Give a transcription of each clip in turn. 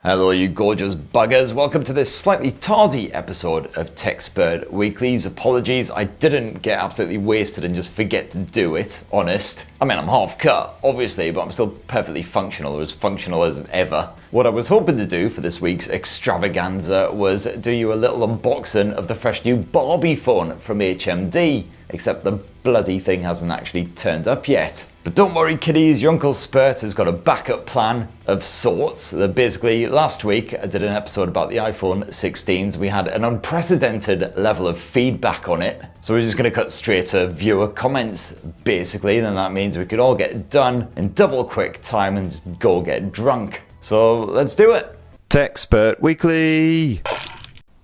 Hello you gorgeous buggers, welcome to this slightly tardy episode of TechSpert Weeklies. Apologies, I didn't get absolutely wasted and just forget to do it, honest. I mean, I'm half cut, obviously, but I'm still perfectly functional, or as functional as ever. What I was hoping to do for this week's extravaganza was do you a little unboxing of the fresh new Barbie phone from HMD, except the bloody thing hasn't actually turned up yet. But don't worry kiddies, your Uncle Spurt has got a backup plan of sorts. Basically, last week I did an episode about the iPhone 16s. We had an unprecedented level of feedback on it. So we're just going to cut straight to viewer comments, basically. And then that means we could all get it done in double quick time and just go get drunk. So let's do it. TechSpert Weekly.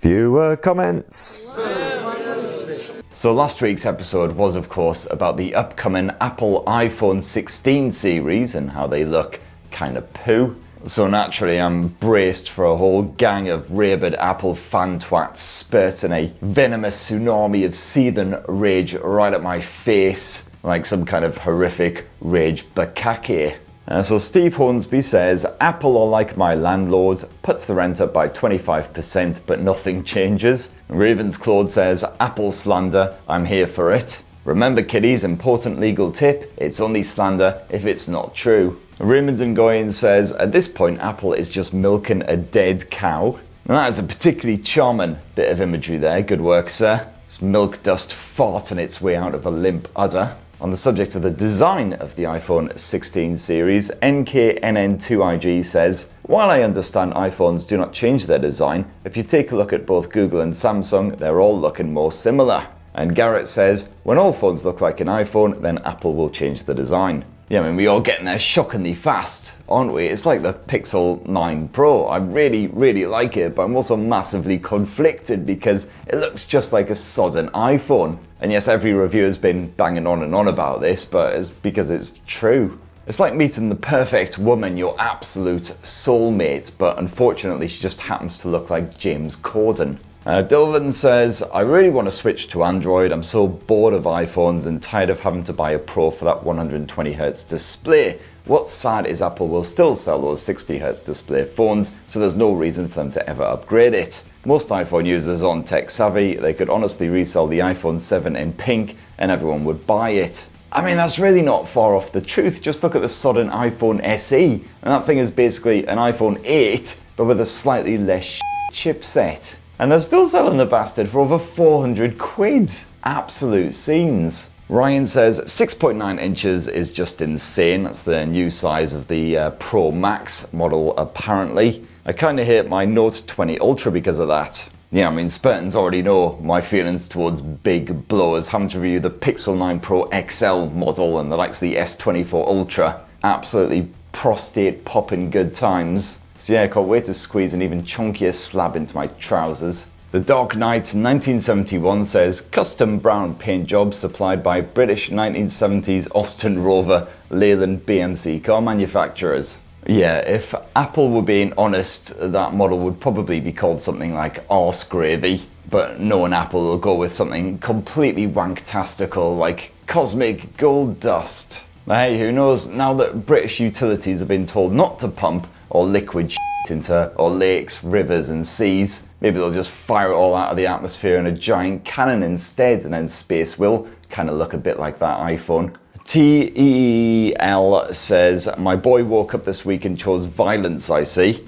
Viewer comments. So last week's episode was of course about the upcoming Apple iPhone 16 series and how they look kind of poo. So naturally I'm braced for a whole gang of rabid Apple fan twats spurting a venomous tsunami of seething rage right at my face, like some kind of horrific rage bukkake. So Steve Hornsby says, Apple are like my landlord, puts the rent up by 25% but nothing changes. Ravensclawed says, Apple slander, I'm here for it. Remember kiddies, important legal tip, it's only slander if it's not true. Raymond Ngoyen says, at this point Apple is just milking a dead cow. And that is a particularly charming bit of imagery there, good work sir. It's milk dust farting its way out of a limp udder. On the subject of the design of the iPhone 16 series, NKNN2IG says, while I understand iPhones do not change their design, if you take a look at both Google and Samsung, they're all looking more similar. And Garrett says, when all phones look like an iPhone, then Apple will change the design. Yeah, I mean, we're all getting there shockingly fast, aren't we? It's like the Pixel 9 Pro. I really like it, but I'm also massively conflicted because it looks just like a sodden iPhone. And yes, every review has been banging on and on about this, but it's because it's true. It's like meeting the perfect woman, your absolute soulmate, but unfortunately she just happens to look like James Corden. Dilvin says, I really want to switch to Android. I'm so bored of iPhones and tired of having to buy a Pro for that 120Hz display. What's sad is Apple will still sell those 60Hz display phones, so there's no reason for them to ever upgrade it. Most iPhone users aren't tech savvy. They could honestly resell the iPhone 7 in pink and everyone would buy it. I mean, that's really not far off the truth. Just look at the sodden iPhone SE. And that thing is basically an iPhone 8, but with a slightly less chipset. And they're still selling the bastard for over 400 quid. Absolute scenes. Ryan says 6.9 inches is just insane. That's the new size of the Pro Max model apparently. I kind of hate my Note 20 Ultra because of that. Yeah, I mean, Spartans already know my feelings towards big blowers, having to review the Pixel 9 Pro XL model and the likes of the S24 Ultra. Absolutely prostate popping good times. So yeah, I can't wait to squeeze an even chunkier slab into my trousers. The Dark Knight 1971 says, custom brown paint job supplied by British 1970s Austin Rover Leyland BMC car manufacturers. Yeah, if Apple were being honest, that model would probably be called something like arse gravy. But knowing Apple will go with something completely wanktastical like cosmic gold dust. Hey, who knows, now that British utilities have been told not to pump or liquid into or lakes, rivers and seas, maybe they'll just fire it all out of the atmosphere in a giant cannon instead, and then space will kind of look a bit like that iPhone. TEL says, my boy woke up this week and chose violence, I see.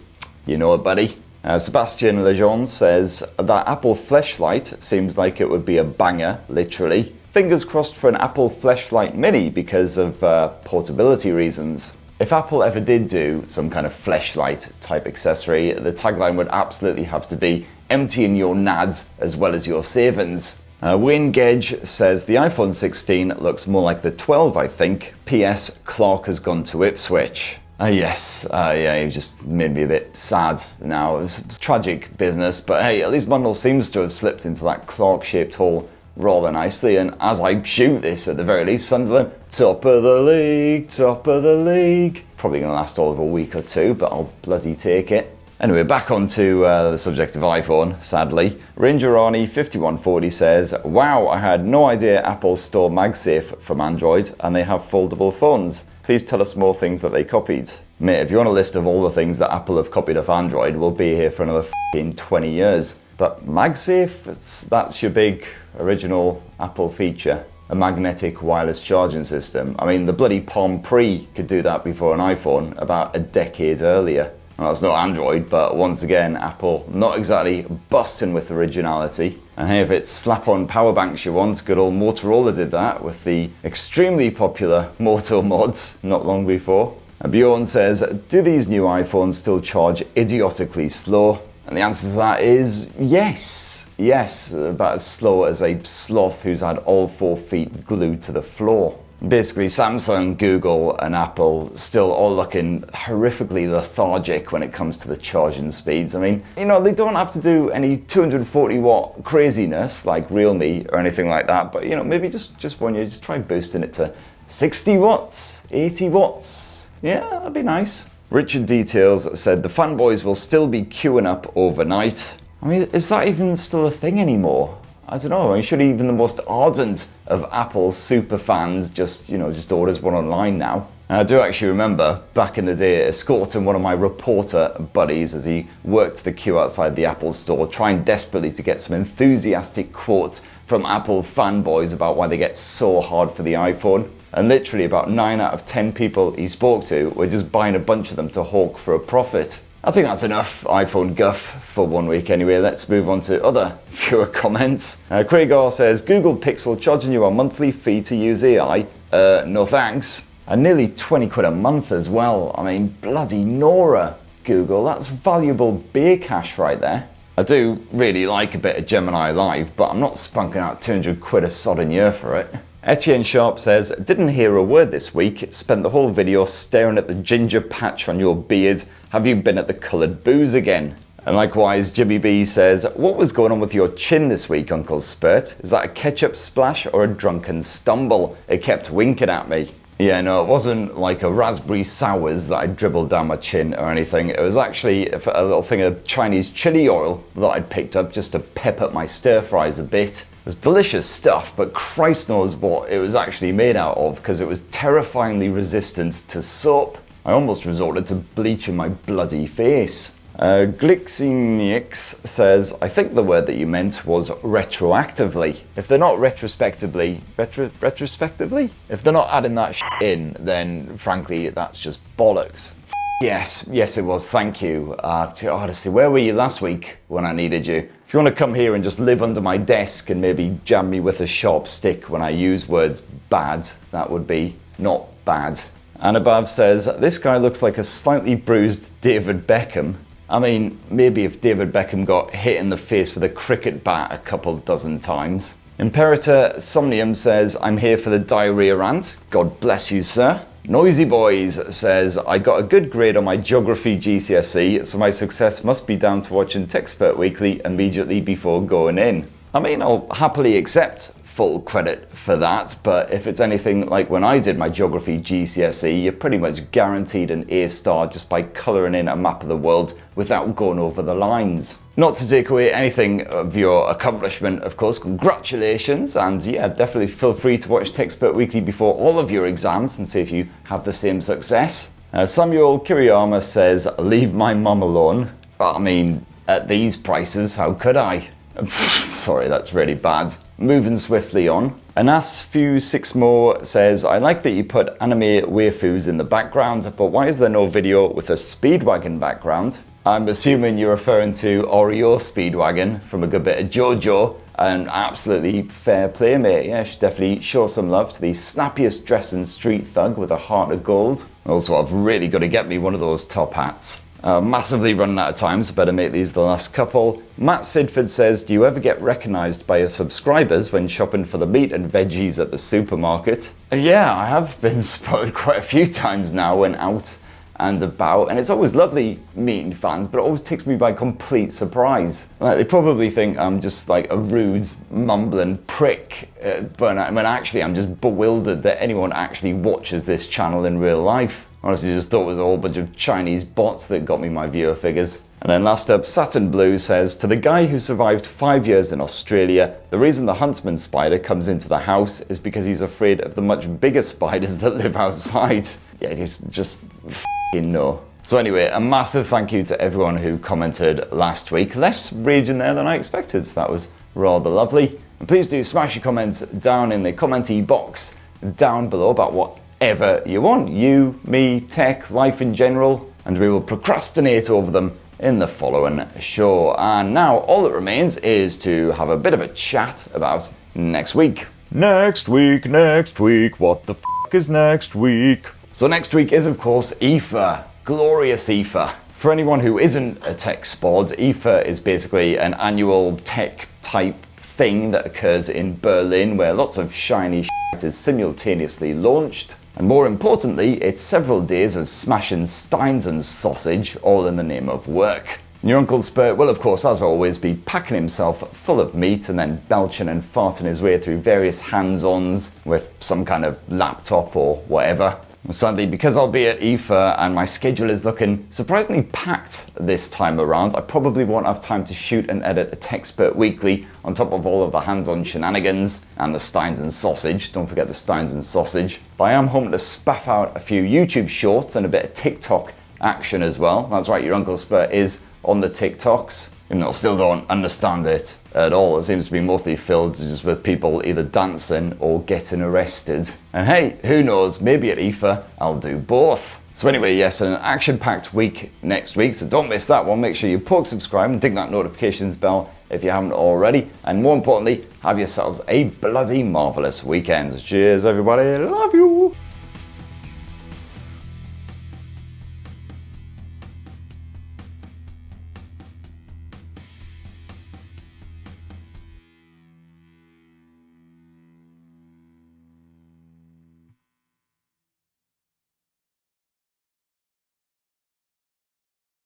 You know it, buddy. Sebastian Lejeune says, that Apple fleshlight seems like it would be a banger, literally. Fingers crossed for an Apple fleshlight mini because of portability reasons. If Apple ever did do some kind of fleshlight type accessory, the tagline would absolutely have to be emptying your nads as well as your savings. Wayne Gedge says the iPhone 16 looks more like the 12, I think. P.S. Clark has gone to Ipswich. Yes, yeah, he just made me a bit sad now. It's tragic business, but hey, at least Bundle seems to have slipped into that Clark-shaped hole rather nicely, and as I shoot this, at the very least, Sunderland, top of the league, top of the league. Probably going to last all of a week or two, but I'll bloody take it. Anyway, back onto the subject of iPhone, sadly. Ranger Arnie 5140 says, wow, I had no idea Apple store MagSafe from Android and they have foldable phones. Please tell us more things that they copied. Mate, if you want a list of all the things that Apple have copied off Android, we'll be here for another 20 years. But MagSafe, that's your big original Apple feature. A magnetic wireless charging system. I mean, the bloody Palm Pre could do that before an iPhone about a decade earlier. Well, that's not Android, but once again, Apple not exactly busting with originality. And hey, if it's slap-on power banks you want, good old Motorola did that with the extremely popular Moto Mods not long before. And Bjorn says, do these new iPhones still charge idiotically slow? And the answer to that is yes. Yes, about as slow as a sloth who's had all 4 feet glued to the floor. Basically, Samsung, Google, and Apple still all looking horrifically lethargic when it comes to the charging speeds. I mean, you know, they don't have to do any 240 watt craziness like Realme or anything like that, but you know, maybe just one year, just try boosting it to 60 watts, 80 watts. Yeah, that'd be nice. Richard Details said the fanboys will still be queuing up overnight. I mean, is that even still a thing anymore? I don't know. I mean, should even the most ardent of Apple super fans just orders one online now? And I do actually remember back in the day escorting one of my reporter buddies as he worked the queue outside the Apple store, trying desperately to get some enthusiastic quotes from Apple fanboys about why they get so hard for the iPhone. And literally about 9 out of 10 people he spoke to were just buying a bunch of them to hawk for a profit. I think that's enough iPhone guff for 1 week anyway. Let's move on to other viewer comments. Craig R says, Google Pixel charging you a monthly fee to use AI? No thanks. And nearly 20 quid a month as well. I mean, bloody Nora, Google. That's valuable beer cash right there. I do really like a bit of Gemini Live, but I'm not spunking out 200 quid a sodden year for it. Etienne Sharp says, didn't hear a word this week, spent the whole video staring at the ginger patch on your beard. Have you been at the coloured booze again? And likewise, Jimmy B says, what was going on with your chin this week, Uncle Spurt? Is that a ketchup splash or a drunken stumble? It kept winking at me. Yeah, no, it wasn't like a raspberry sours that I dribbled down my chin or anything. It was actually a little thing of Chinese chili oil that I'd picked up just to pep up my stir fries a bit. It was delicious stuff, but Christ knows what it was actually made out of because it was terrifyingly resistant to soap. I almost resorted to bleaching my bloody face. Glixinix says, I think the word that you meant was retroactively. If they're not retrospectively? If they're not adding that shit in, then frankly, that's just bollocks. Yes, it was, thank you. Honestly, where were you last week when I needed you? If you want to come here and just live under my desk and maybe jam me with a sharp stick when I use words bad, that would be not bad. Anabab says, this guy looks like a slightly bruised David Beckham. I mean, maybe if David Beckham got hit in the face with a cricket bat a couple dozen times. Imperator Somnium says, I'm here for the diarrhea rant. God bless you, sir. Noisy Boys says, I got a good grade on my geography GCSE, so my success must be down to watching Techspert Weekly immediately before going in. I mean, I'll happily accept full credit for that, but if it's anything like when I did my geography GCSE, you're pretty much guaranteed an A star just by colouring in a map of the world without going over the lines. Not to take away anything of your accomplishment, of course, congratulations, and yeah, definitely feel free to watch Techspert Weekly before all of your exams and see if you have the same success. Samuel Kiriyama says, leave my mum alone. I mean, at these prices, how could I? Sorry, that's really bad. Moving swiftly on. Anas Few 6 More says, I like that you put anime waifus in the background, but why is there no video with a Speedwagon background? I'm assuming you're referring to Oreo Speedwagon from a good bit of JoJo, and absolutely fair play, mate. Yeah, should definitely show some love to the snappiest dressing street thug with a heart of gold. Also, I've really got to get me one of those top hats. Massively running out of time, so better make these the last couple. Matt Sidford says, do you ever get recognised by your subscribers when shopping for the meat and veggies at the supermarket? Yeah, I have been spotted quite a few times now when out and about, and it's always lovely meeting fans, but it always takes me by complete surprise. Like, they probably think I'm just like a rude, mumbling prick, when actually I'm just bewildered that anyone actually watches this channel in real life. Honestly, just thought it was a whole bunch of Chinese bots that got me my viewer figures. And then last up, Saturn Blue says, to the guy who survived 5 years in Australia, the reason the huntsman spider comes into the house is because he's afraid of the much bigger spiders that live outside. Yeah, just f***ing no. So anyway, a massive thank you to everyone who commented last week. Less rage in there than I expected, so that was rather lovely. And please do smash your comments down in the commenty box down below about whatever you want. You, me, tech, life in general, and we will procrastinate over them in the following show. And now all that remains is to have a bit of a chat about next week. Next week, what the f*** is next week? So next week is of course IFA, glorious IFA. For anyone who isn't a tech spod, IFA is basically an annual tech type thing that occurs in Berlin where lots of shiny shit is simultaneously launched. And more importantly, it's several days of smashing steins and sausage, all in the name of work. And your Uncle Spurt will, of course, as always, be packing himself full of meat and then belching and farting his way through various hands-ons with some kind of laptop or whatever. And sadly, because I'll be at IFA and my schedule is looking surprisingly packed this time around, I probably won't have time to shoot and edit a TechSpurt Weekly on top of all of the hands-on shenanigans and the steins and sausage. Don't forget the steins and sausage. But I am hoping to spaff out a few YouTube shorts and a bit of TikTok action as well. That's right, your Uncle Spurt is on the TikToks. Even though I still don't understand it at all. It seems to be mostly filled just with people either dancing or getting arrested. And hey, who knows, maybe at IFA I'll do both. So anyway, yes, an action-packed week next week, so don't miss that one. Make sure you poke subscribe and ding that notifications bell if you haven't already. And more importantly, have yourselves a bloody marvellous weekend. Cheers everybody, love you!